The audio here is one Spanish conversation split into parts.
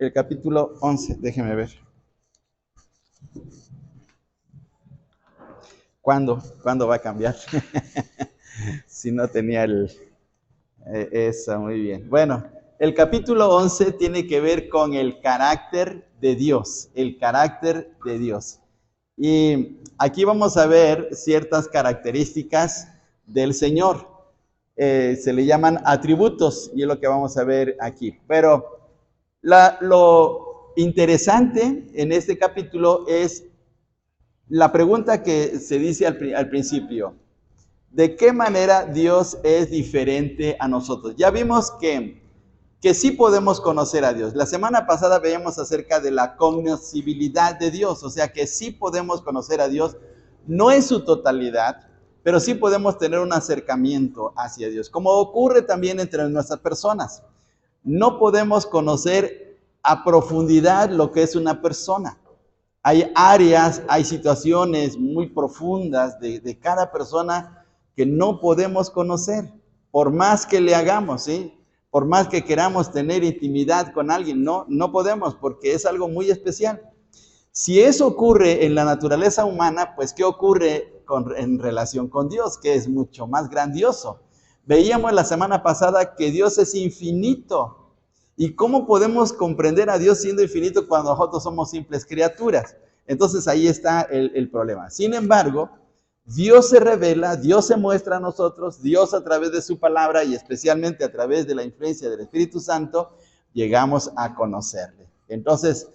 el capítulo 11, déjeme ver. ¿Cuándo va a cambiar? Si no tenía esa, muy bien. Bueno, el capítulo 11 tiene que ver con el carácter de Dios, el carácter de Dios. Y aquí vamos a ver ciertas características del Señor. Se le llaman atributos y es lo que vamos a ver aquí. Pero lo interesante en este capítulo es la pregunta que se dice al principio. ¿De qué manera Dios es diferente a nosotros? Ya vimos que sí podemos conocer a Dios. La semana pasada veíamos acerca de la cognoscibilidad de Dios, o sea que sí podemos conocer a Dios, no en su totalidad, pero sí podemos tener un acercamiento hacia Dios, como ocurre también entre nuestras personas. No podemos conocer a profundidad lo que es una persona. Hay áreas, hay situaciones muy profundas de cada persona que no podemos conocer, por más que le hagamos, ¿sí? Por más que queramos tener intimidad con alguien, no podemos, porque es algo muy especial. Si eso ocurre en la naturaleza humana, pues ¿qué ocurre en relación con Dios? Que es mucho más grandioso. Veíamos la semana pasada que Dios es infinito. ¿Y cómo podemos comprender a Dios siendo infinito cuando nosotros somos simples criaturas? Entonces ahí está el problema. Sin embargo, Dios se revela, Dios se muestra a nosotros, Dios a través de su palabra y especialmente a través de la influencia del Espíritu Santo, llegamos a conocerle. Entonces,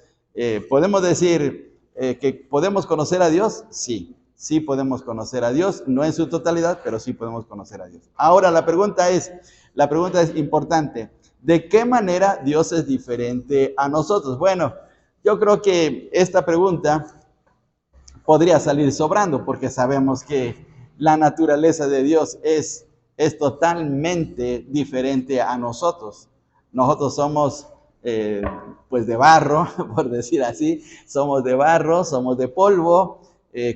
¿podemos decir que podemos conocer a Dios? Sí, sí podemos conocer a Dios, no en su totalidad, pero sí podemos conocer a Dios. Ahora, la pregunta es importante. ¿De qué manera Dios es diferente a nosotros? Bueno, yo creo que esta pregunta podría salir sobrando porque sabemos que la naturaleza de Dios es totalmente diferente a nosotros. Nosotros somos pues de barro, por decir así, somos de barro, somos de polvo,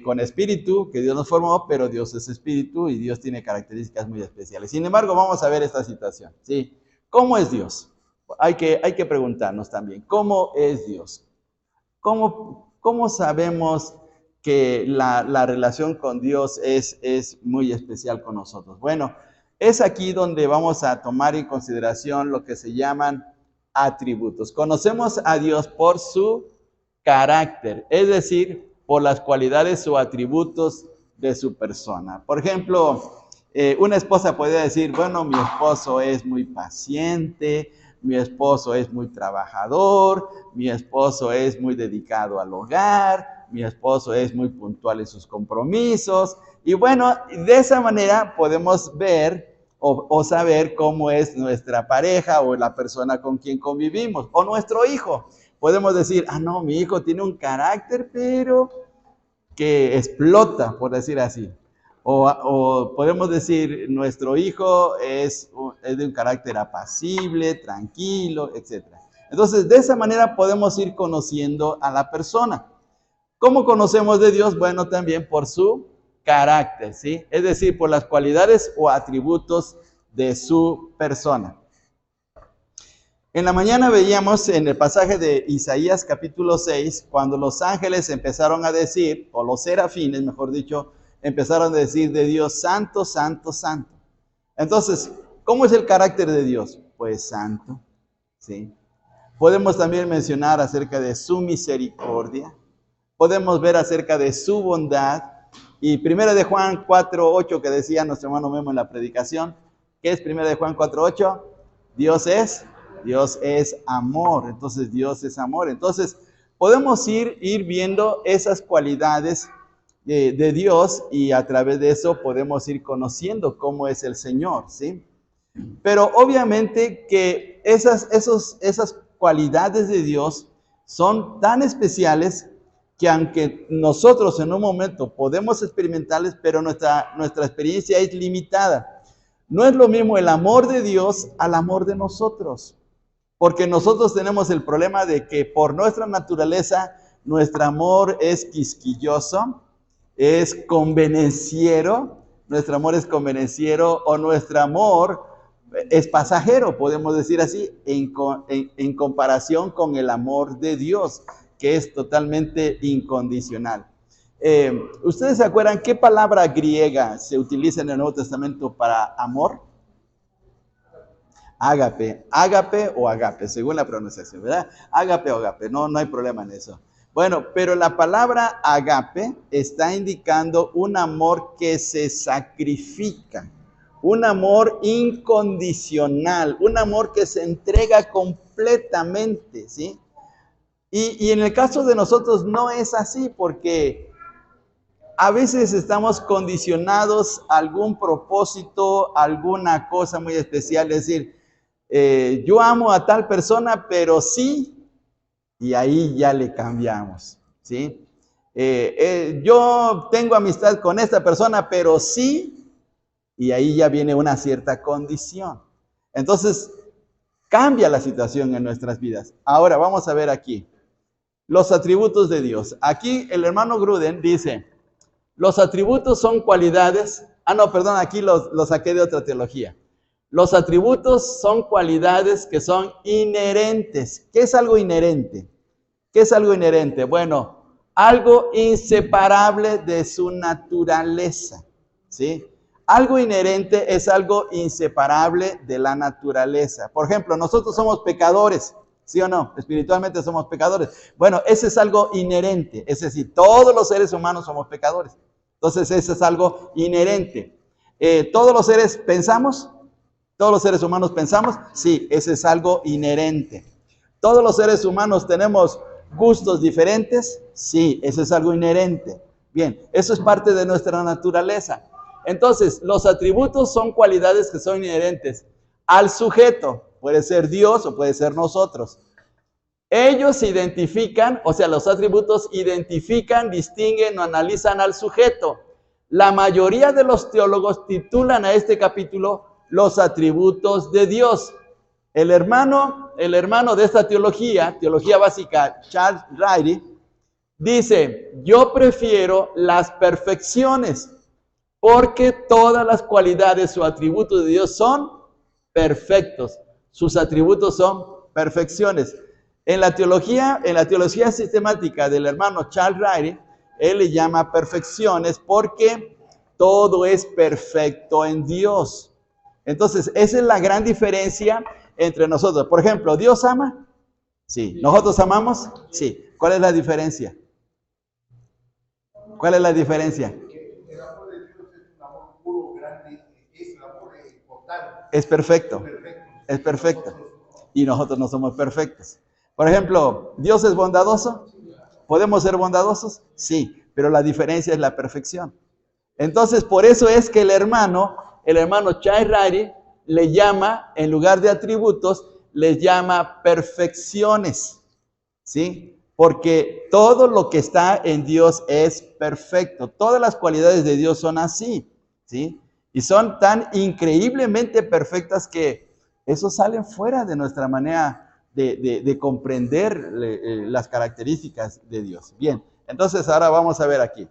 con espíritu, que Dios nos formó, pero Dios es espíritu y Dios tiene características muy especiales. Sin embargo, vamos a ver esta situación, ¿sí? ¿Cómo es Dios? Hay que preguntarnos también, ¿cómo es Dios? ¿Cómo sabemos que la relación con Dios es muy especial con nosotros? Bueno, es aquí donde vamos a tomar en consideración lo que se llaman atributos. Conocemos a Dios por su carácter, es decir, por las cualidades o atributos de su persona. Por ejemplo, una esposa podría decir, bueno, mi esposo es muy paciente, mi esposo es muy trabajador, mi esposo es muy dedicado al hogar, mi esposo es muy puntual en sus compromisos. Y bueno, de esa manera podemos ver o saber cómo es nuestra pareja o la persona con quien convivimos, o nuestro hijo. Podemos decir, no, mi hijo tiene un carácter, pero que explota, por decir así. O podemos decir, nuestro hijo es de un carácter apacible, tranquilo, etc. Entonces, de esa manera podemos ir conociendo a la persona. ¿Cómo conocemos de Dios? Bueno, también por su carácter, ¿sí? Es decir, por las cualidades o atributos de su persona. En la mañana veíamos en el pasaje de Isaías capítulo 6, cuando los ángeles empezaron a decir, o los serafines, mejor dicho, empezaron a decir de Dios, santo, santo, santo. Entonces, ¿cómo es el carácter de Dios? Pues santo, ¿sí? Podemos también mencionar acerca de su misericordia, podemos ver acerca de su bondad, y 1 de Juan 4:8 que decía nuestro hermano Memo en la predicación, ¿qué es 1 de Juan 4:8? Dios es amor, entonces Dios es amor. Entonces podemos ir viendo esas cualidades de Dios y a través de eso podemos ir conociendo cómo es el Señor, ¿sí? Pero obviamente que esas cualidades de Dios son tan especiales que aunque nosotros en un momento podemos experimentarles, pero nuestra experiencia es limitada. No es lo mismo el amor de Dios al amor de nosotros. Porque nosotros tenemos el problema de que por nuestra naturaleza, nuestro amor es quisquilloso, es convenenciero, nuestro amor es convenenciero, o nuestro amor es pasajero, podemos decir así, en comparación con el amor de Dios, que es totalmente incondicional. ¿Ustedes se acuerdan qué palabra griega se utiliza en el Nuevo Testamento para amor? Ágape, ágape o agape, según la pronunciación, ¿verdad? Ágape o agape, no hay problema en eso. Bueno, pero la palabra agape está indicando un amor que se sacrifica, un amor incondicional, un amor que se entrega completamente, ¿sí? Y en el caso de nosotros no es así, porque a veces estamos condicionados a algún propósito, alguna cosa muy especial, es decir, yo amo a tal persona, pero sí, y ahí ya le cambiamos, ¿sí? Yo tengo amistad con esta persona, pero sí, y ahí ya viene una cierta condición. Entonces, cambia la situación en nuestras vidas. Ahora, vamos a ver aquí, los atributos de Dios. Aquí el hermano Gruden dice, los atributos son cualidades, aquí lo saqué de otra teología. Los atributos son cualidades que son inherentes. ¿Qué es algo inherente? ¿Qué es algo inherente? Bueno, algo inseparable de su naturaleza, ¿sí? Algo inherente es algo inseparable de la naturaleza. Por ejemplo, nosotros somos pecadores, ¿sí o no? Espiritualmente somos pecadores. Bueno, ese es algo inherente, es decir, todos los seres humanos somos pecadores. Entonces, ese es algo inherente. ¿Todos los seres pensamos? ¿Todos los seres humanos pensamos? Sí, ese es algo inherente. ¿Todos los seres humanos tenemos gustos diferentes? Sí, eso es algo inherente. Bien, eso es parte de nuestra naturaleza. Entonces, los atributos son cualidades que son inherentes al sujeto. Puede ser Dios o puede ser nosotros. Ellos identifican, o sea, los atributos identifican, distinguen o analizan al sujeto. La mayoría de los teólogos titulan a este capítulo los atributos de Dios. El hermano de esta teología básica, Charles Ryrie, dice, yo prefiero las perfecciones, porque todas las cualidades o atributos de Dios son perfectos. Sus atributos son perfecciones. En la teología sistemática del hermano Charles Ryrie, él le llama perfecciones porque todo es perfecto en Dios. Entonces, esa es la gran diferencia entre nosotros. Por ejemplo, ¿Dios ama? Sí. ¿Nosotros amamos? Sí. ¿Cuál es la diferencia? ¿Cuál es la diferencia? El amor de Dios es un amor puro, grande, es un amor total. Es perfecto. Es perfecto. Y nosotros no somos perfectos. Por ejemplo, ¿Dios es bondadoso? ¿Podemos ser bondadosos? Sí, pero la diferencia es la perfección. Entonces, por eso es que el hermano Charles Ryrie le llama, en lugar de atributos, les llama perfecciones, ¿sí? Porque todo lo que está en Dios es perfecto. Todas las cualidades de Dios son así, ¿sí? Y son tan increíblemente perfectas que eso sale fuera de nuestra manera de comprender las características de Dios. Bien, entonces ahora vamos a ver aquí.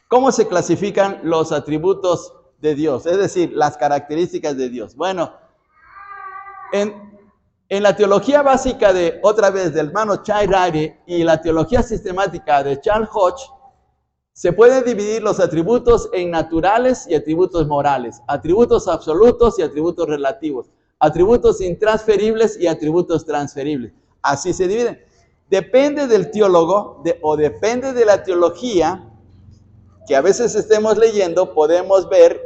¿Cómo se clasifican los atributos de Dios? Es decir, las características de Dios. Bueno, en la teología básica del hermano Charles Ryrie y la teología sistemática de Charles Hodge, se pueden dividir los atributos en naturales y atributos morales, atributos absolutos y atributos relativos, atributos intransferibles y atributos transferibles. Así se dividen. Depende del teólogo o depende de la teología que a veces estemos leyendo, podemos ver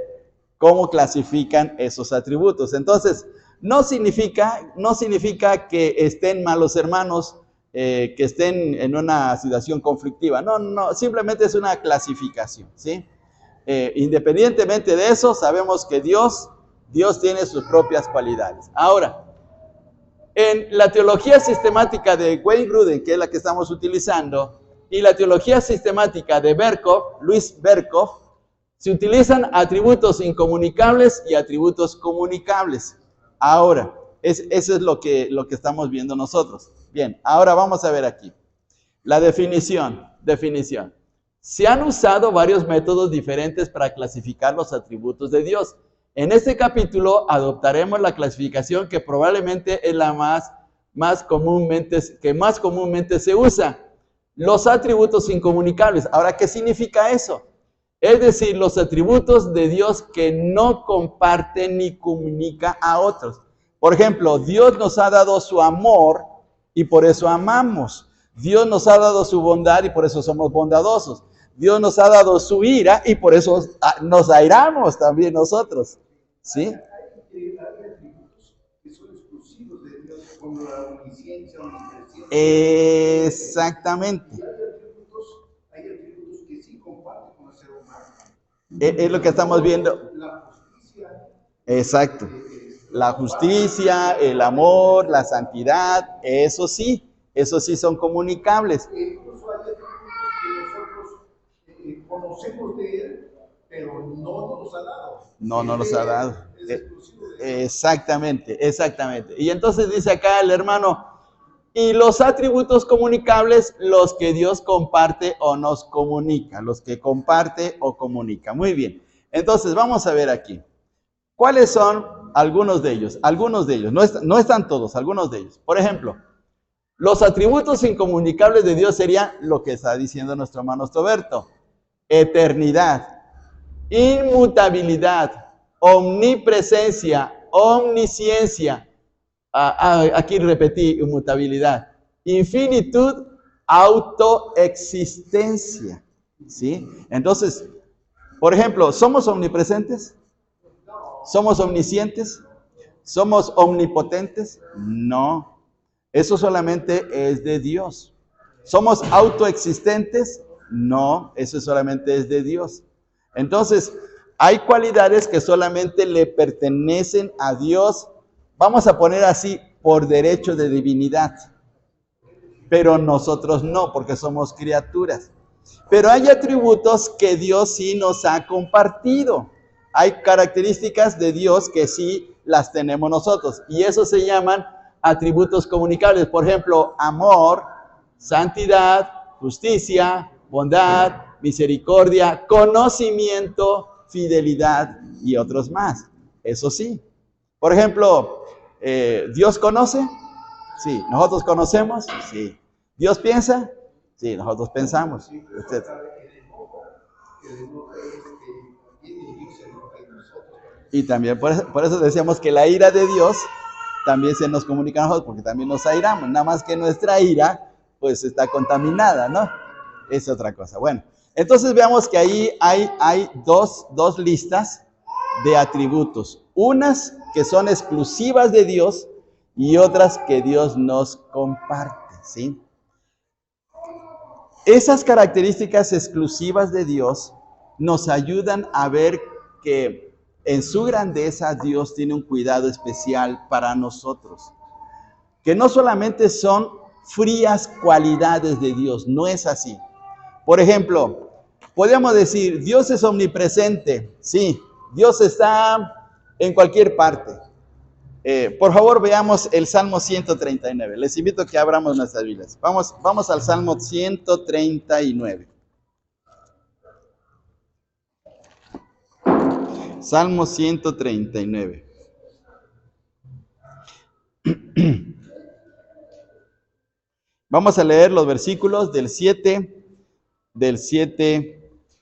cómo clasifican esos atributos. Entonces, no significa que estén malos hermanos, que estén en una situación conflictiva. No, simplemente es una clasificación, ¿sí? Independientemente de eso, sabemos que Dios tiene sus propias cualidades. Ahora, en la teología sistemática de Wayne Grudem, que es la que estamos utilizando, y la teología sistemática de Luis Berkhof, se utilizan atributos incomunicables y atributos comunicables. Ahora, eso es lo que estamos viendo nosotros. Bien, ahora vamos a ver aquí. La definición. Se han usado varios métodos diferentes para clasificar los atributos de Dios. En este capítulo adoptaremos la clasificación que probablemente es la más comúnmente se usa. Los atributos incomunicables. Ahora, ¿qué significa eso? Es decir, los atributos de Dios que no comparte ni comunica a otros. Por ejemplo, Dios nos ha dado su amor y por eso amamos. Dios nos ha dado su bondad y por eso somos bondadosos. Dios nos ha dado su ira y por eso nos airamos también nosotros. ¿Sí? Hay atributos que son exclusivos de Dios, como la omnisciencia, omnipresencia. Exactamente. Hay atributos que sí comparten con el ser humano. Es lo que estamos viendo. La justicia. Exacto. La justicia, el amor, la santidad, eso sí son comunicables. Incluso hay atributos que nosotros conocemos de Él, pero no nos los ha dado. No nos ha dado. Exactamente. Y entonces dice acá el hermano, y los atributos comunicables, los que Dios comparte o nos comunica, los que comparte o comunica. Muy bien. Entonces vamos a ver aquí. ¿Cuáles son algunos de ellos? No están todos, algunos de ellos. Por ejemplo, los atributos incomunicables de Dios serían lo que está diciendo nuestro hermano Stoberto. Eternidad, inmutabilidad, omnipresencia, omnisciencia. Aquí repetí inmutabilidad. Infinitud, autoexistencia. ¿Sí? Entonces, por ejemplo, ¿somos omnipresentes? ¿Somos omniscientes? ¿Somos omnipotentes? No. Eso solamente es de Dios. ¿Somos autoexistentes? No. Eso solamente es de Dios. Entonces, hay cualidades que solamente le pertenecen a Dios. Vamos a poner así, por derecho de divinidad. Pero nosotros no, porque somos criaturas. Pero hay atributos que Dios sí nos ha compartido. Hay características de Dios que sí las tenemos nosotros. Y eso se llaman atributos comunicables. Por ejemplo, amor, santidad, justicia, bondad, misericordia, conocimiento, fidelidad y otros más. Eso sí. Por ejemplo, ¿Dios conoce? Sí. ¿Nosotros conocemos? Sí. ¿Dios piensa? Sí, nosotros pensamos. Etc. Y también por eso decíamos que la ira de Dios también se nos comunica a nosotros, porque también nos airamos. Nada más que nuestra ira, pues está contaminada, ¿no? Es otra cosa. Bueno, entonces veamos que ahí hay dos listas de atributos. Unas que son exclusivas de Dios y otras que Dios nos comparte, ¿sí? Esas características exclusivas de Dios nos ayudan a ver que en su grandeza Dios tiene un cuidado especial para nosotros. Que no solamente son frías cualidades de Dios, no es así. Por ejemplo, podríamos decir, Dios es omnipresente. Sí, Dios está en cualquier parte. Por favor, veamos el Salmo 139. Les invito a que abramos nuestras Biblias. Vamos al Salmo 139. Salmo 139. Vamos a leer los versículos del 7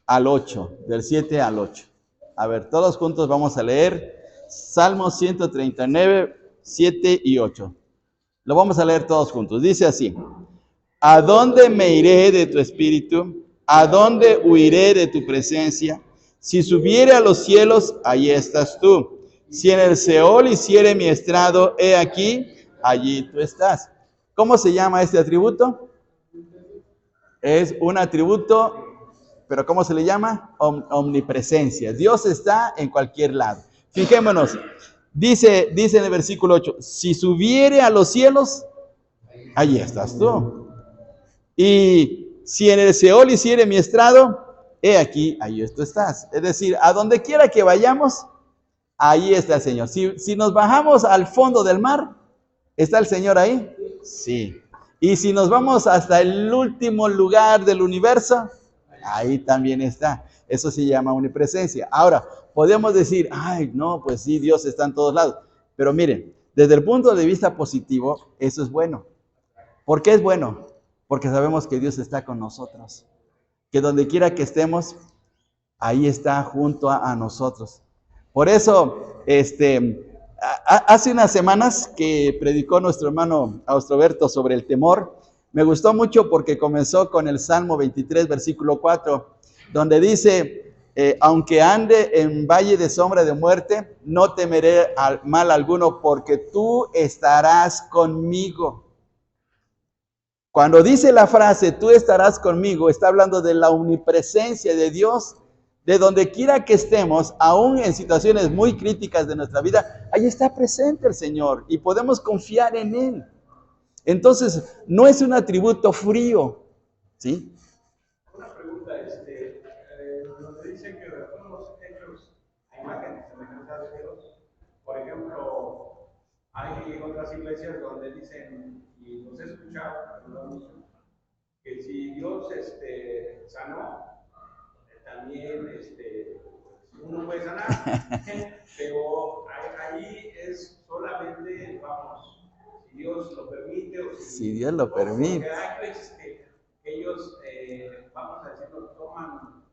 al 8. Del 7 al 8. A ver, todos juntos vamos a leer Salmo 139, 7 y 8. Lo vamos a leer todos juntos. Dice así: ¿A dónde me iré de tu espíritu? ¿A dónde huiré de tu presencia? Si subiere a los cielos, allí estás tú. Si en el Seol hiciere mi estrado, he aquí, allí tú estás. ¿Cómo se llama este atributo? Es un atributo, pero ¿cómo se le llama? Omnipresencia. Dios está en cualquier lado. Fijémonos, dice en el versículo 8, si subiere a los cielos, allí estás tú. Y si en el Seol hiciere mi estrado, he aquí, allí tú estás. Es decir, a donde quiera que vayamos, ahí está el Señor. Si nos bajamos al fondo del mar, ¿está el Señor ahí? Sí. Y si nos vamos hasta el último lugar del universo, ahí también está. Eso se llama omnipresencia. Ahora, podemos decir, ay, no, pues sí, Dios está en todos lados. Pero miren, desde el punto de vista positivo, eso es bueno. ¿Por qué es bueno? Porque sabemos que Dios está con nosotros. Que donde quiera que estemos, ahí está junto a nosotros. Por eso, hace unas semanas que predicó nuestro hermano Austroberto sobre el temor, me gustó mucho porque comenzó con el Salmo 23, versículo 4, donde dice, aunque ande en valle de sombra de muerte, no temeré mal alguno porque tú estarás conmigo. Cuando dice la frase, tú estarás conmigo, está hablando de la omnipresencia de Dios, de donde quiera que estemos, aún en situaciones muy críticas de nuestra vida, ahí está presente el Señor y podemos confiar en Él. Entonces, no es un atributo frío, ¿sí? Una pregunta, donde dice que fuimos hechos a imagen y semejanza de Dios. Por ejemplo, hay otras iglesias donde dicen, y los he escuchado, que si Dios sanó, también uno puede sanar, pero ahí es solamente, vamos, si Dios lo permite o si Dios lo permite. Porque hay veces que ellos, vamos a decirlo, toman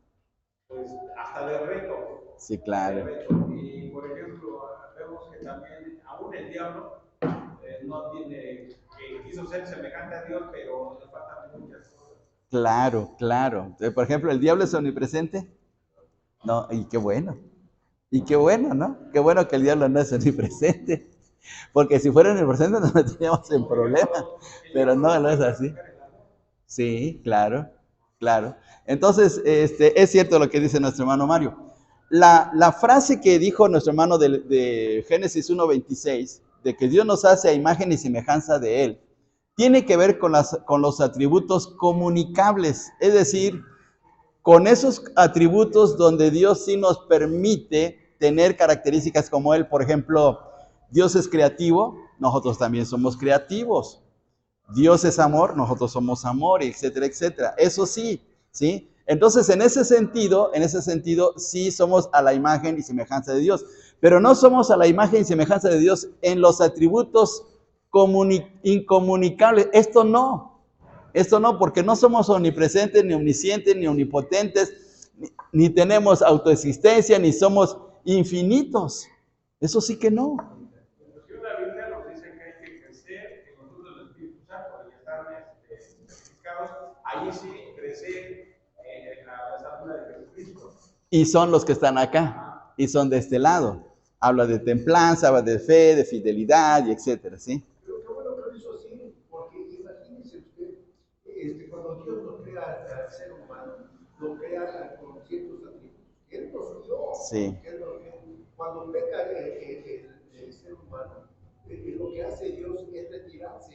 pues hasta de reto. Sí, claro. De reto. Y por ejemplo, vemos que también aún el diablo no tiene, que quiso ser semejante a Dios, pero le faltan muchas cosas. Claro, claro. Por ejemplo, ¿el diablo es omnipresente? No, y qué bueno. Y qué bueno, ¿no? Qué bueno que el diablo no es omnipresente. Porque si fuera omnipresente nos meteríamos en problemas. Pero no, no es así. Sí, claro, claro. Entonces, es cierto lo que dice nuestro hermano Mario. La frase que dijo nuestro hermano de Génesis 1:26, de que Dios nos hace a imagen y semejanza de Él, tiene que ver con los atributos comunicables, es decir, con esos atributos donde Dios sí nos permite tener características como Él. Por ejemplo, Dios es creativo, nosotros también somos creativos. Dios es amor, nosotros somos amor, etcétera, etcétera. Eso sí, ¿sí? Entonces, en ese sentido, sí somos a la imagen y semejanza de Dios. Pero no somos a la imagen y semejanza de Dios en los atributos incomunicables. Esto no, porque no somos omnipresentes, ni omniscientes, ni omnipotentes, ni tenemos autoexistencia, ni somos infinitos. Eso sí que no. La Biblia nos dice que hay que crecer en los frutos del Espíritu Santo y estar certificados. Ahí sí, crecer en la estatura de Jesucristo. Y son los que están acá, y son de este lado. Habla de templanza, habla de fe, de fidelidad, y etcétera, ¿sí? Pero qué bueno que lo hizo así, porque imagínese usted, cuando Dios nos crea al ser humano, lo crea con ciertos atributos. Él nos dio. Sí. Cuando peca el ser humano, lo que hace Dios es retirarse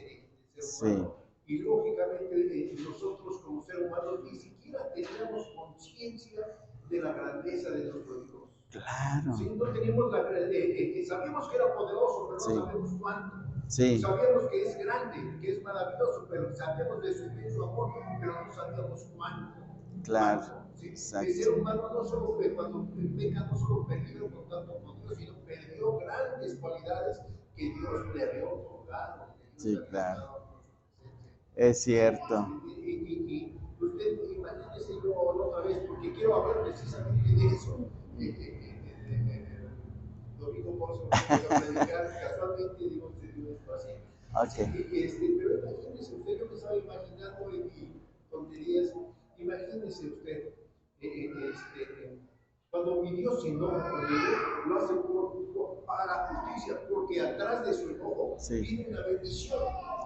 del ser humano. Sí. Y lógicamente nosotros como ser humanos ni siquiera teníamos conciencia de la grandeza de nuestro Dios. Claro. Sí, no teníamos sabíamos que era poderoso, pero no sabemos cuánto. Sí. Sabíamos que es grande, que es maravilloso, pero sabíamos de su inmenso amor, pero no sabíamos cuánto. Claro. ¿Sí? El ser humano no solo cuando peca, no solo perdió el contacto con Dios, sino perdió grandes cualidades que Dios le había otorgado. Sí, claro. Es cierto. Y usted imagínese yo otra vez, porque quiero hablar precisamente de eso. Lo digo por eso, predicar casualmente, digo esto así. Okay. Pero imagínese usted, yo me estaba imaginando en tonterías, imagínese usted, cuando mi Dios se enoja conmigo, lo hace para justicia, porque atrás de su enojo viene una bendición.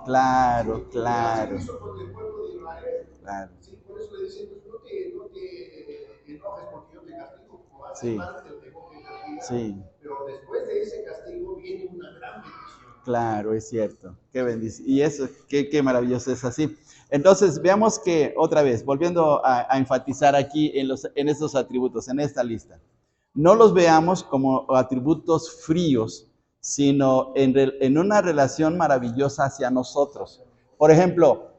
Claro, claro. Así hizo con el pueblo de Israel. Claro. Sí, por eso le dicen, pues no te enojes porque yo te castigo, como hace mal te tengo que castigar. Pero después de ese castigo viene una gran bendición. Claro, es cierto. Qué bendición. Y eso, qué maravilloso es así. Entonces, veamos que, otra vez, volviendo a enfatizar aquí en estos atributos, en esta lista, no los veamos como atributos fríos, sino en una relación maravillosa hacia nosotros. Por ejemplo,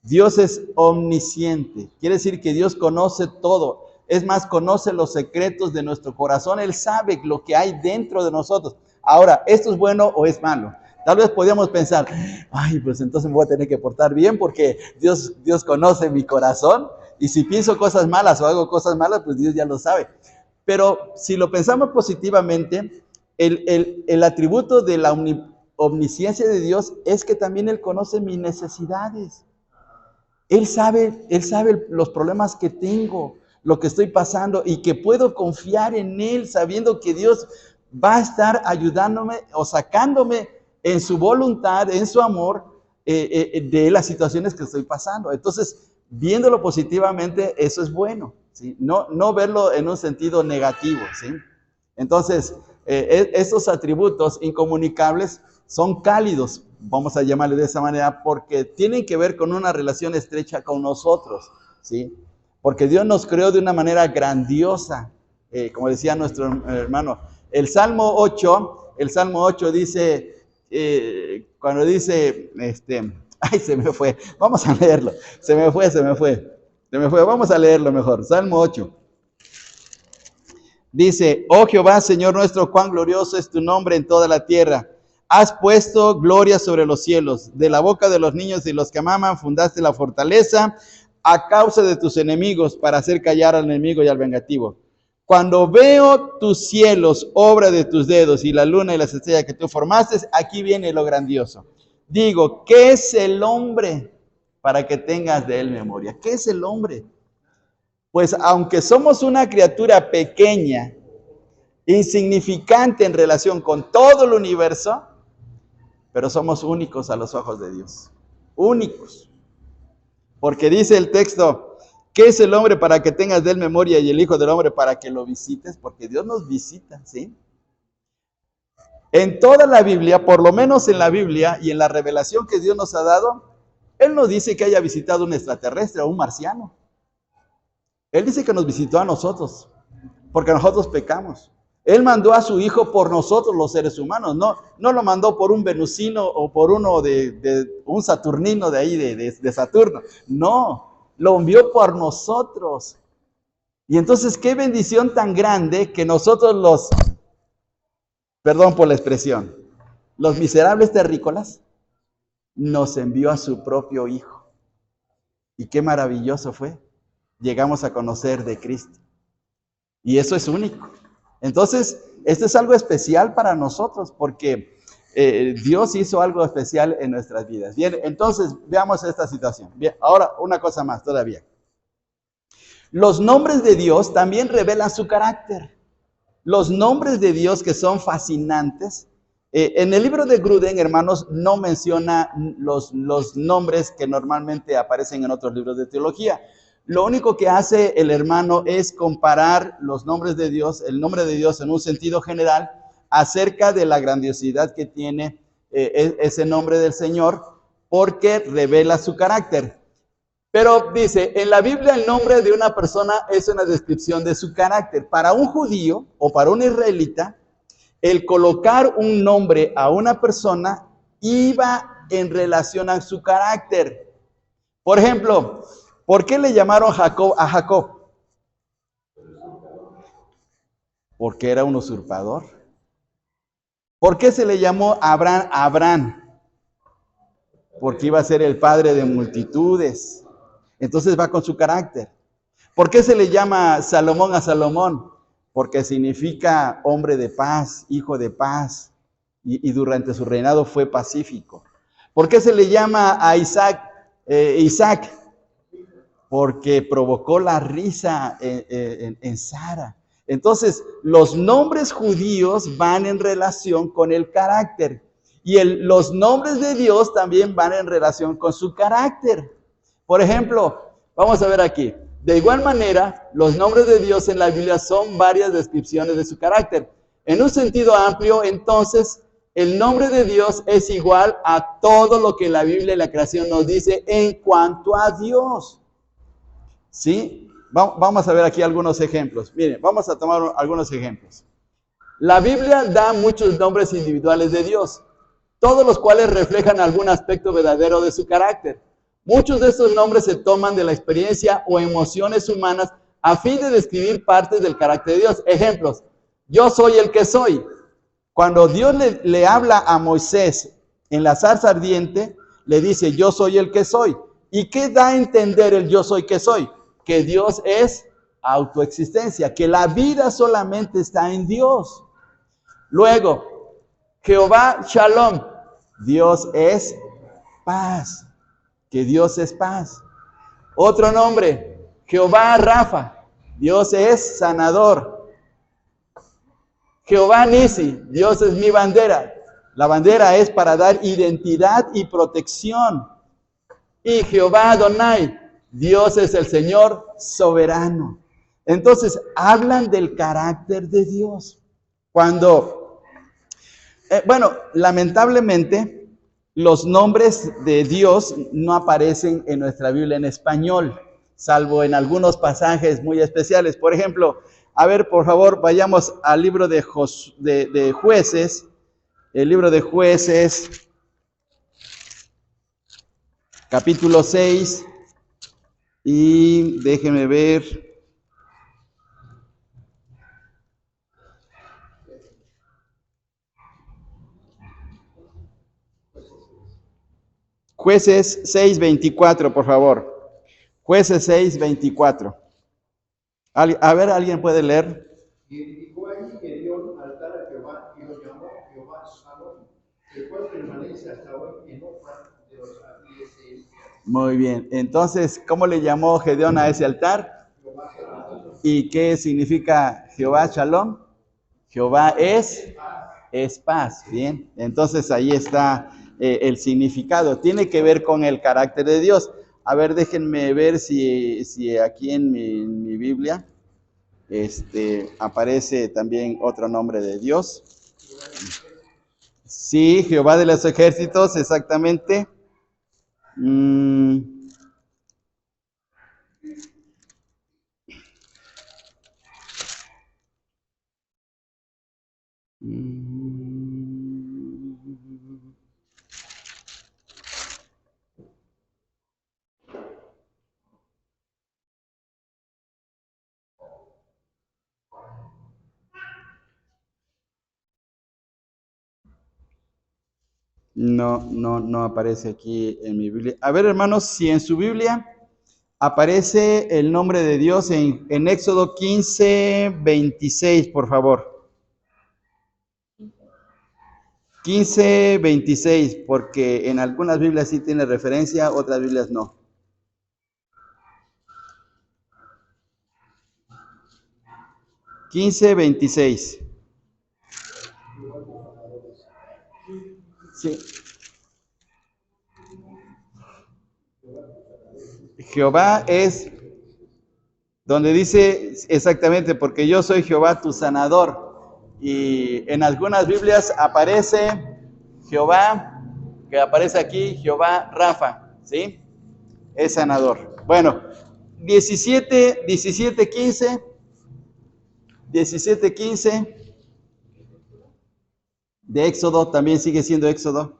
Dios es omnisciente, quiere decir que Dios conoce todo. Es más, conoce los secretos de nuestro corazón. Él sabe lo que hay dentro de nosotros. Ahora, ¿esto es bueno o es malo? Tal vez podríamos pensar, ay, pues entonces me voy a tener que portar bien porque Dios conoce mi corazón. Y si pienso cosas malas o hago cosas malas, pues Dios ya lo sabe. Pero si lo pensamos positivamente, el atributo de la omnisciencia de Dios es que también Él conoce mis necesidades. Él sabe los problemas que tengo, lo que estoy pasando y que puedo confiar en Él sabiendo que Dios va a estar ayudándome o sacándome en su voluntad, en su amor, de las situaciones que estoy pasando. Entonces, viéndolo positivamente, eso es bueno, ¿sí? No verlo en un sentido negativo, ¿sí? Entonces, estos atributos incomunicables son cálidos, vamos a llamarle de esa manera, porque tienen que ver con una relación estrecha con nosotros, ¿sí? Porque Dios nos creó de una manera grandiosa, como decía nuestro hermano. El Salmo 8 dice, cuando dice, ay, se me fue, vamos a leerlo, se me fue, vamos a leerlo mejor. Salmo 8. Dice, oh Jehová, Señor nuestro, cuán glorioso es tu nombre en toda la tierra. Has puesto gloria sobre los cielos. De la boca de los niños y los que maman fundaste la fortaleza a causa de tus enemigos para hacer callar al enemigo y al vengativo. Cuando veo tus cielos, obra de tus dedos, y la luna y las estrellas que tú formaste, aquí viene lo grandioso. Digo, ¿qué es el hombre para que tengas de él memoria? ¿Qué es el hombre? Pues aunque somos una criatura pequeña, insignificante en relación con todo el universo, pero somos únicos a los ojos de Dios. Únicos. Porque dice el texto, ¿qué es el hombre para que tengas de él memoria y el hijo del hombre para que lo visites? Porque Dios nos visita, ¿sí? En toda la Biblia, por lo menos en la Biblia y en la revelación que Dios nos ha dado, Él no dice que haya visitado un extraterrestre o un marciano. Él dice que nos visitó a nosotros, porque nosotros pecamos. Él mandó a su Hijo por nosotros los seres humanos, no lo mandó por un venusino o por uno de un saturnino de ahí, de Saturno. No, lo envió por nosotros. Y entonces, qué bendición tan grande que nosotros perdón por la expresión, los miserables terrícolas, nos envió a su propio Hijo. Y qué maravilloso fue. Llegamos a conocer de Cristo. Y eso es único. Entonces, esto es algo especial para nosotros porque Dios hizo algo especial en nuestras vidas. Bien, entonces veamos esta situación. Bien, ahora una cosa más todavía. Los nombres de Dios también revelan su carácter. Los nombres de Dios que son fascinantes. En el libro de Gruden, hermanos, no menciona los nombres que normalmente aparecen en otros libros de teología. Lo único que hace el hermano es comparar los nombres de Dios, el nombre de Dios en un sentido general, acerca de la grandiosidad que tiene ese nombre del Señor, porque revela su carácter. Pero dice, en la Biblia el nombre de una persona es una descripción de su carácter. Para un judío o para un israelita, el colocar un nombre a una persona iba en relación a su carácter. Por ejemplo, ¿por qué le llamaron Jacob a Jacob? Porque era un usurpador. ¿Por qué se le llamó Abraham a Abraham? Porque iba a ser el padre de multitudes. Entonces va con su carácter. ¿Por qué se le llama Salomón a Salomón? Porque significa hombre de paz, hijo de paz. Y durante su reinado fue pacífico. ¿Por qué se le llama a Isaac Isaac? Porque provocó la risa en Sara. Entonces, los nombres judíos van en relación con el carácter. Y los nombres de Dios también van en relación con su carácter. Por ejemplo, vamos a ver aquí. De igual manera, los nombres de Dios en la Biblia son varias descripciones de su carácter. En un sentido amplio, entonces, el nombre de Dios es igual a todo lo que la Biblia y la creación nos dice en cuanto a Dios. ¿Sí? Vamos a ver aquí algunos ejemplos. Miren, vamos a tomar algunos ejemplos. La Biblia da muchos nombres individuales de Dios, todos los cuales reflejan algún aspecto verdadero de su carácter. Muchos de estos nombres se toman de la experiencia o emociones humanas a fin de describir partes del carácter de Dios. Ejemplos, yo soy el que soy. Cuando Dios le habla a Moisés en la zarza ardiente, le dice, yo soy el que soy. ¿Y qué da a entender el yo soy que soy? Que Dios es autoexistencia, que la vida solamente está en Dios. Luego, Jehová Shalom, Dios es paz, que Dios es paz. Otro nombre, Jehová Rafa, Dios es sanador. Jehová Nisi, Dios es mi bandera. La bandera es para dar identidad y protección. Y Jehová Adonai, Dios es el Señor soberano. Entonces, hablan del carácter de Dios. Cuando, lamentablemente, los nombres de Dios no aparecen en nuestra Biblia en español, salvo en algunos pasajes muy especiales. Por ejemplo, a ver, por favor, vayamos al libro de Jueces, el libro de Jueces, capítulo 6, y déjenme ver. Jueces 6:24, por favor. Jueces 6:24. A ver, ¿alguien puede leer? Y edificó allí Gedeón altar a Jehová y lo llamó Jehová Shalom, el cual permanece hasta hoy en Ofra de los Abieseos. Muy bien. Entonces, ¿cómo le llamó Gedeón a ese altar? ¿Y qué significa Jehová Shalom? Jehová es paz. Bien. Entonces, ahí está el significado. Tiene que ver con el carácter de Dios. A ver, déjenme ver si aquí en mi Biblia aparece también otro nombre de Dios. Sí, Jehová de los ejércitos, exactamente. No aparece aquí en mi Biblia. A ver, hermanos, si en su Biblia aparece el nombre de Dios en Éxodo 15:26, por favor. 15:26, porque en algunas Biblias sí tiene referencia, otras Biblias no. $15:26. Sí. Jehová es, donde dice exactamente, porque yo soy Jehová tu sanador. Y en algunas Biblias aparece Jehová, que aparece aquí, Jehová Rafa, ¿sí? Es sanador. Bueno, 17:15 de Éxodo, también sigue siendo Éxodo.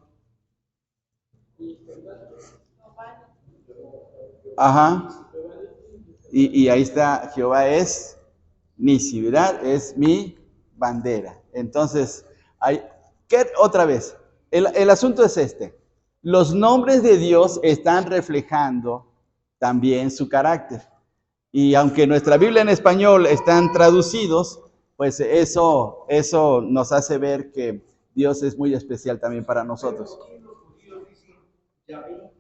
Ajá. Y ahí está, Jehová es Nisi, ¿verdad? Es mi bandera. Entonces, otra vez, el asunto es este. Los nombres de Dios están reflejando también su carácter. Y aunque nuestra Biblia en español están traducidos, pues eso nos hace ver que Dios es muy especial también para nosotros. Los judíos dicen Yahvé,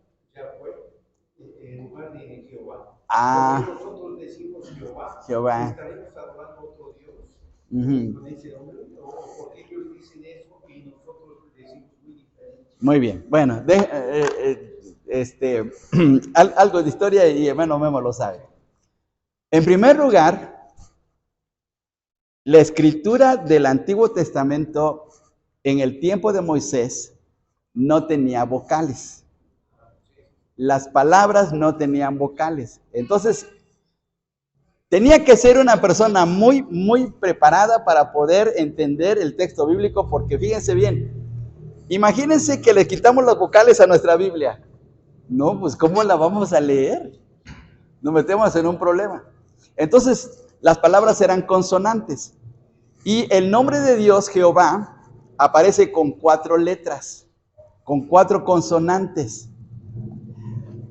en lugar de Jehová. Nosotros decimos Jehová. Estaremos adorando a otro Dios. Dice, ¿por qué ellos dicen eso y nosotros decimos muy diferente? Muy bien. Bueno, algo de historia y hermano Memo lo sabe. En primer lugar, la escritura del Antiguo Testamento en el tiempo de Moisés no tenía vocales. Las palabras no tenían vocales. Entonces, tenía que ser una persona muy, muy preparada para poder entender el texto bíblico, porque fíjense bien, imagínense que le quitamos las vocales a nuestra Biblia. No, pues ¿cómo la vamos a leer? Nos metemos en un problema. Entonces, las palabras eran consonantes. Y el nombre de Dios, Jehová, aparece con 4 letras, con 4 consonantes.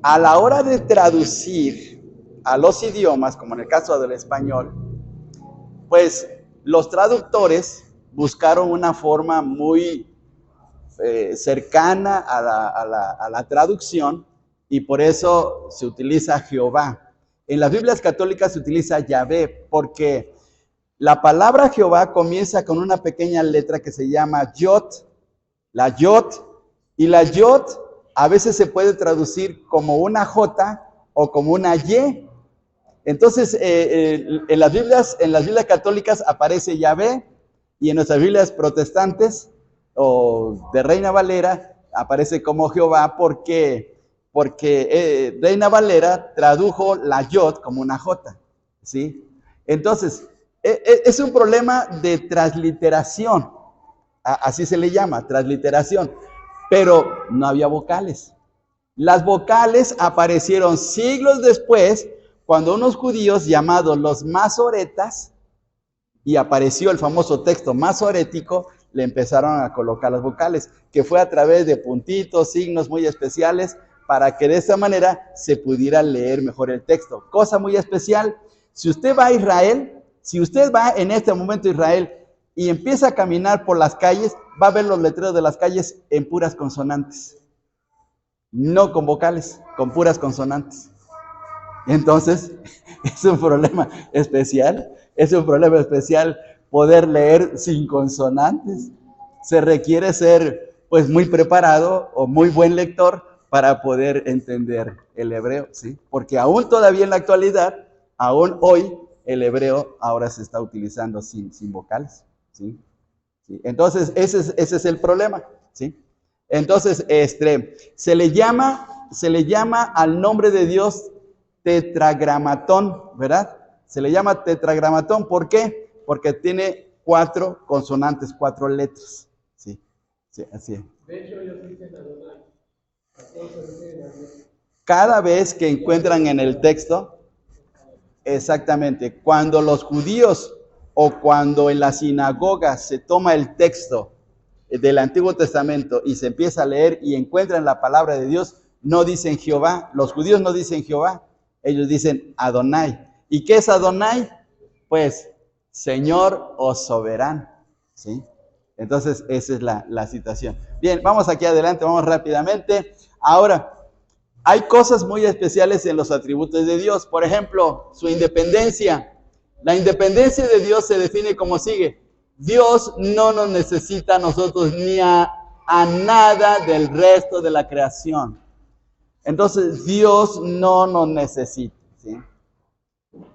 A la hora de traducir a los idiomas, como en el caso del español, pues los traductores buscaron una forma muy cercana a la traducción, y por eso se utiliza Jehová. En las Biblias católicas se utiliza Yahvé, porque la palabra Jehová comienza con una pequeña letra que se llama Yod, la Yod, y la Yod a veces se puede traducir como una J o como una Y. Entonces, en las Biblias católicas aparece Yahvé, y en nuestras Biblias protestantes o de Reina Valera aparece como Jehová, porque Reina Valera tradujo la Yod como una J, ¿sí? Entonces, es un problema de transliteración, así se le llama, transliteración, pero no había vocales. Las vocales aparecieron siglos después, cuando unos judíos llamados los masoretas, y apareció el famoso texto masorético, le empezaron a colocar las vocales, que fue a través de puntitos, signos muy especiales, para que de esa manera se pudiera leer mejor el texto. Cosa muy especial, si usted va a Israel, si usted va en este momento a Israel y empieza a caminar por las calles, va a ver los letreros de las calles en puras consonantes. No con vocales, con puras consonantes. Entonces, es un problema especial poder leer sin consonantes. Se requiere ser pues muy preparado o muy buen lector para poder entender el hebreo, ¿sí? Porque aún todavía en la actualidad, aún hoy, el hebreo ahora se está utilizando sin vocales, ¿sí? ¿Sí? Entonces, ese es el problema, ¿sí? Entonces, se le llama al nombre de Dios tetragramatón, ¿verdad? Se le llama tetragramatón, ¿por qué? Porque tiene 4 consonantes, 4 letras, ¿sí? Sí, así es. De hecho, ellos dicen Adonai. Cada vez que encuentran en el texto, exactamente, cuando los judíos o cuando en la sinagoga se toma el texto del Antiguo Testamento y se empieza a leer y encuentran la palabra de Dios, no dicen Jehová, los judíos no dicen Jehová, ellos dicen Adonai. ¿Y qué es Adonai? Pues Señor o soberano, ¿sí? Entonces esa es la situación. Bien, vamos aquí adelante, vamos rápidamente. Ahora, hay cosas muy especiales en los atributos de Dios. Por ejemplo, su independencia. La independencia de Dios se define como sigue. Dios no nos necesita a nosotros ni a nada del resto de la creación. Entonces, Dios no nos necesita, ¿sí?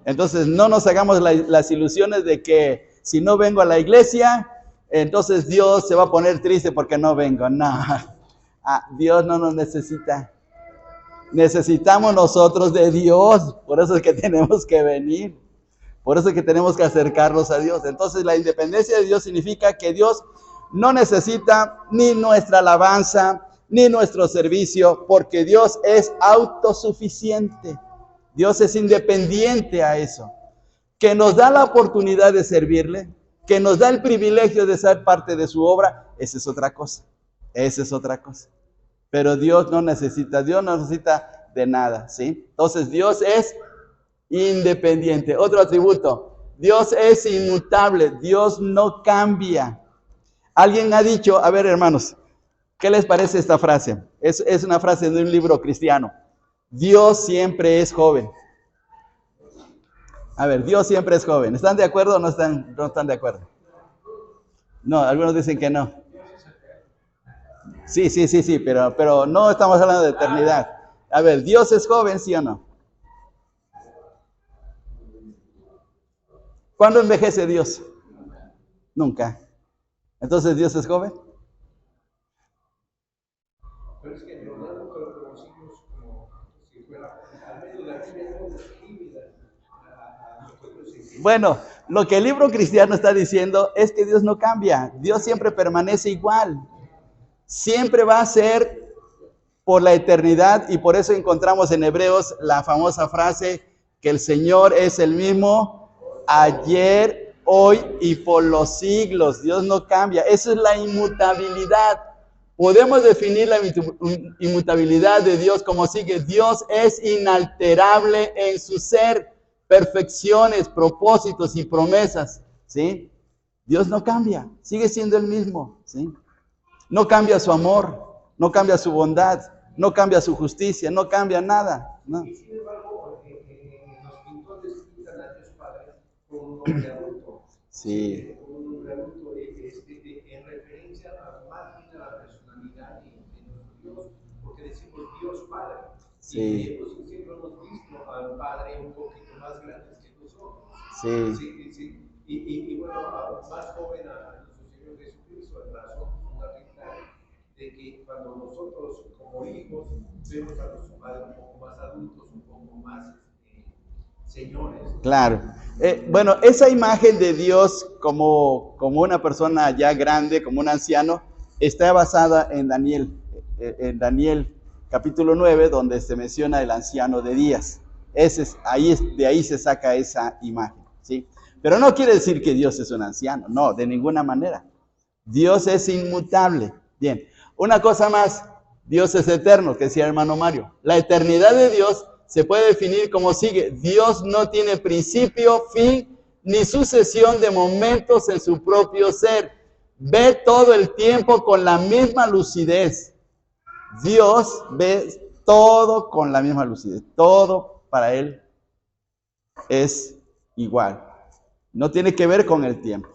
Entonces, no nos hagamos las ilusiones de que si no vengo a la iglesia, entonces Dios se va a poner triste porque no vengo. No, Dios no nos necesita. Necesitamos nosotros de Dios, por eso es que tenemos que venir, por eso es que tenemos que acercarnos a Dios. Entonces la independencia de Dios significa que Dios no necesita ni nuestra alabanza, ni nuestro servicio, porque Dios es autosuficiente, Dios es independiente a eso, que nos da la oportunidad de servirle, que nos da el privilegio de ser parte de su obra, esa es otra cosa, Pero Dios no necesita de nada, ¿sí? Entonces Dios es independiente. Otro atributo, Dios es inmutable, Dios no cambia. Alguien ha dicho, a ver hermanos, ¿qué les parece esta frase? Es una frase de un libro cristiano. Dios siempre es joven. A ver, Dios siempre es joven. ¿Están de acuerdo o no están de acuerdo? No, algunos dicen que no. Sí, pero no estamos hablando de eternidad. A ver, ¿Dios es joven, sí o no? ¿Cuándo envejece Dios? Nunca. Entonces, ¿Dios es joven? Pero es que no lo conocimos como si fuera al medio de la Biblia. Bueno, lo que el libro cristiano está diciendo es que Dios no cambia. Dios siempre permanece igual. Siempre va a ser por la eternidad, y por eso encontramos en Hebreos la famosa frase que el Señor es el mismo ayer, hoy y por los siglos. Dios no cambia. Eso es la inmutabilidad. Podemos definir la inmutabilidad de Dios como sigue. Dios es inalterable en su ser, perfecciones, propósitos y promesas, ¿sí? Dios no cambia, sigue siendo el mismo, ¿sí? No cambia su amor, no cambia su bondad, no cambia su justicia, no cambia nada, ¿no? Y sin embargo, los pintores pintan a Dios Padre con un hombre adulto. Sí. Un hombre adulto en referencia más bien a la personalidad de nuestro Dios, porque decimos Dios Padre. Sí. Y pues, siempre hemos visto al Padre un poquito más grande que nosotros. Sí. Y bueno, más joven a nuestro Señor Jesucristo, en razón fundamental de que cuando nosotros como hijos vemos a nuestro Padre un poco más adultos, un poco más señores. Claro. Bueno, esa imagen de Dios como una persona ya grande, como un anciano, está basada en Daniel capítulo 9, donde se menciona el anciano de días. De ahí se saca esa imagen, ¿sí? Pero no quiere decir que Dios es un anciano, no, de ninguna manera. Dios es inmutable. Bien, una cosa más, Dios es eterno, que decía el hermano Mario. La eternidad de Dios se puede definir como sigue. Dios no tiene principio, fin, ni sucesión de momentos en su propio ser. Ve todo el tiempo con la misma lucidez. Dios ve todo con la misma lucidez. Todo para Él es igual. No tiene que ver con el tiempo.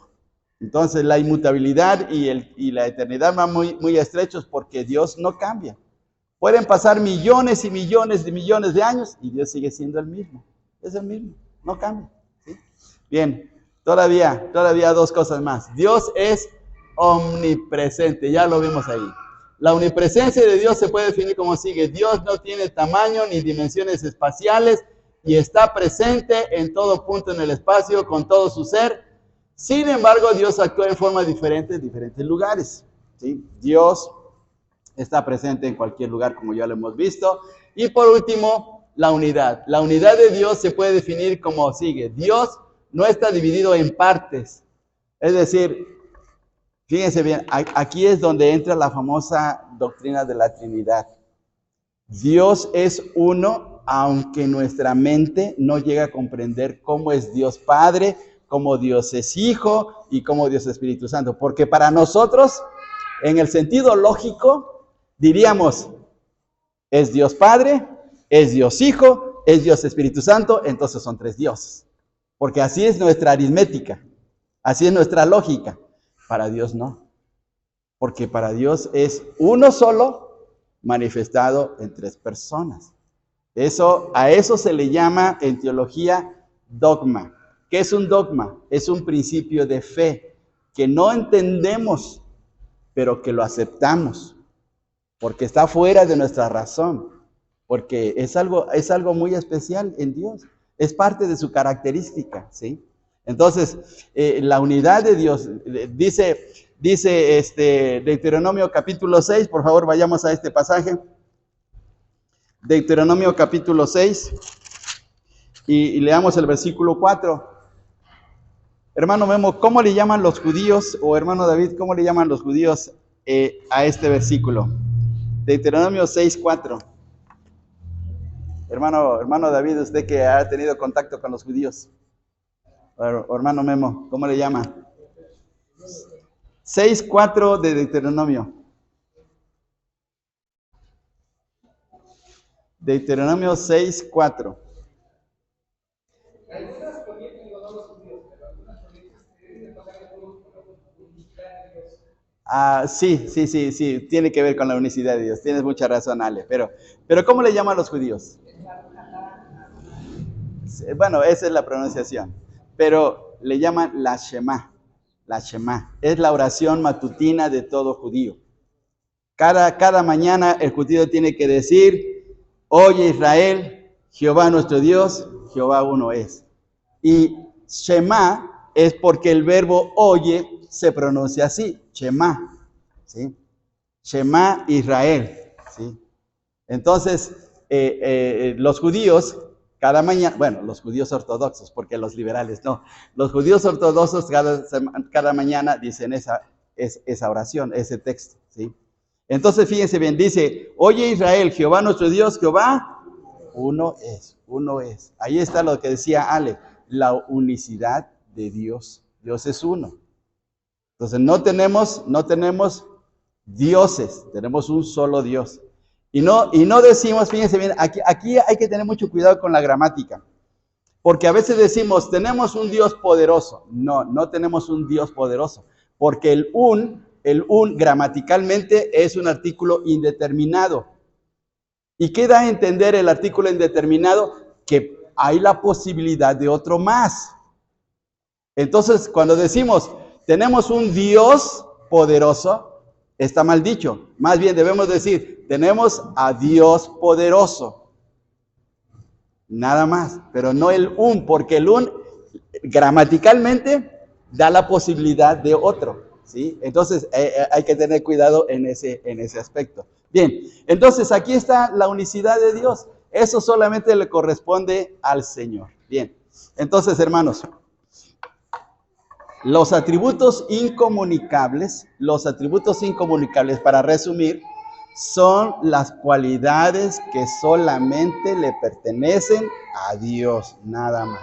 Entonces la inmutabilidad y la eternidad van muy estrechos porque Dios no cambia. Pueden pasar millones y millones de años y Dios sigue siendo el mismo. Es el mismo, no cambia, ¿sí? Bien, todavía dos cosas más. Dios es omnipresente, ya lo vimos ahí. La omnipresencia de Dios se puede definir como sigue. Dios no tiene tamaño ni dimensiones espaciales y está presente en todo punto en el espacio con todo su ser. Sin embargo, Dios actúa en forma diferente en diferentes lugares, ¿sí? Dios está presente en cualquier lugar, como ya lo hemos visto. Y por último, la unidad. La unidad de Dios se puede definir como sigue. Dios no está dividido en partes. Es decir, fíjense bien, aquí es donde entra la famosa doctrina de la Trinidad. Dios es uno, aunque nuestra mente no llega a comprender cómo es Dios Padre, cómo Dios es Hijo y cómo Dios es Espíritu Santo. Porque para nosotros, en el sentido lógico, diríamos, es Dios Padre, es Dios Hijo, es Dios Espíritu Santo, entonces son tres dioses. Porque así es nuestra aritmética, así es nuestra lógica. Para Dios no. Porque para Dios es uno solo manifestado en tres personas. A eso se le llama en teología dogma. ¿Qué es un dogma? Es un principio de fe que no entendemos, pero que lo aceptamos, porque está fuera de nuestra razón, porque es algo muy especial en Dios, es parte de su característica, ¿sí? Entonces, la unidad de Dios, dice Deuteronomio capítulo 6, por favor vayamos a este pasaje, Deuteronomio capítulo 6, y leamos el versículo 4. Hermano Memo, ¿cómo le llaman los judíos, o hermano David, cómo le llaman los judíos a este versículo? Deuteronomio 6:4. Hermano David, usted que ha tenido contacto con los judíos. O hermano Memo, ¿cómo le llama? 6:4 de Deuteronomio. Deuteronomio 6:4. Sí, tiene que ver con la unicidad de Dios. Tienes mucha razón, Ale. Pero ¿cómo le llaman los judíos? Bueno, esa es la pronunciación. Pero le llaman la Shema. La Shema. Es la oración matutina de todo judío. Cada mañana el judío tiene que decir, oye Israel, Jehová nuestro Dios, Jehová uno es. Y Shema es porque el verbo oye se pronuncia así, Shema, ¿sí? Shema Israel, ¿sí? Entonces, los judíos, cada mañana, bueno, los judíos ortodoxos, porque los liberales no, los judíos ortodoxos cada mañana dicen esa oración, ese texto, ¿sí? Entonces, fíjense bien, dice, oye Israel, Jehová nuestro Dios, Jehová, uno es, uno es. Ahí está lo que decía Ale, la unicidad de Dios. Dios es uno. Entonces, no tenemos dioses, tenemos un solo Dios. Y no decimos, fíjense bien, aquí hay que tener mucho cuidado con la gramática. Porque a veces decimos, tenemos un Dios poderoso. No tenemos un Dios poderoso. Porque el un gramaticalmente es un artículo indeterminado. ¿Y qué da a entender el artículo indeterminado? Que hay la posibilidad de otro más. Entonces, cuando decimos, tenemos un Dios poderoso, está mal dicho. Más bien debemos decir, tenemos a Dios poderoso. Nada más, pero no el un, porque el un gramaticalmente da la posibilidad de otro. ¿Sí? Entonces hay que tener cuidado en ese aspecto. Bien, entonces aquí está la unicidad de Dios. Eso solamente le corresponde al Señor. Bien, entonces hermanos, los atributos incomunicables, para resumir, son las cualidades que solamente le pertenecen a Dios, nada más.